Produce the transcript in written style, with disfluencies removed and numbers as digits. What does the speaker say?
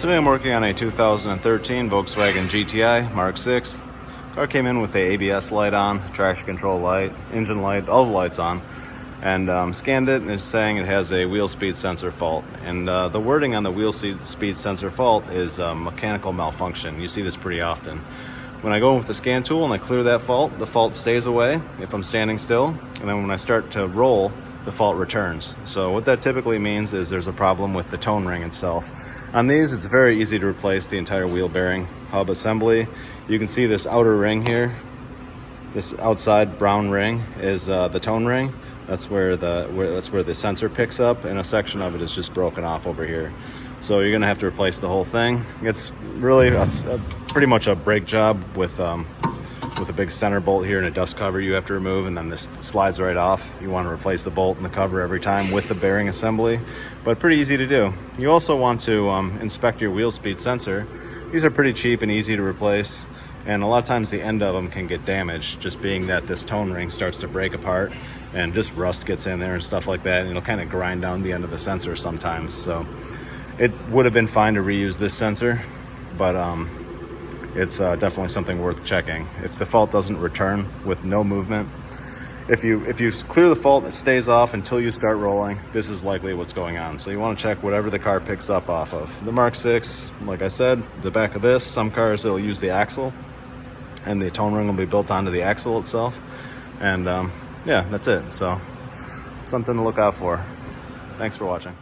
Today I'm working on a 2013 Volkswagen GTI Mark 6. Car came in with the ABS light on, traction control light, engine light, all the lights on, and scanned it and it's saying it has a wheel speed sensor fault. And the wording on the wheel speed sensor fault is mechanical malfunction. You see this pretty often. When I go in with the scan tool and I clear that fault, the fault stays away if I'm standing still, and then when I start to roll, the fault returns. So what that typically means is there's a problem with the tone ring itself. On these, it's very easy to replace the entire wheel bearing hub assembly. You can see this outer ring here. This outside brown ring is the tone ring. That's where the sensor picks up, and a section of it is just broken off over here. So you're gonna have to replace the whole thing. It's really pretty much a brake job with a big center bolt here and a dust cover you have to remove, and then this slides right off. You want to replace the bolt and the cover every time with the bearing assembly, but pretty easy to do. You also want to inspect your wheel speed sensor. These are pretty cheap and easy to replace, and a lot of times the end of them can get damaged, just being that this tone ring starts to break apart and just rust gets in there and stuff like that, and it'll kind of grind down the end of the sensor sometimes. So it would have been fine to reuse this sensor, but it's definitely something worth checking. If the fault doesn't return with no movement, if you clear the fault, it stays off until you start rolling, this is likely what's going on. So you want to check whatever the car picks up off of. The Mark 6, like I said, the back of this, some cars it'll use the axle, and the tone ring will be built onto the axle itself. And yeah, that's it. So something to look out for. Thanks for watching.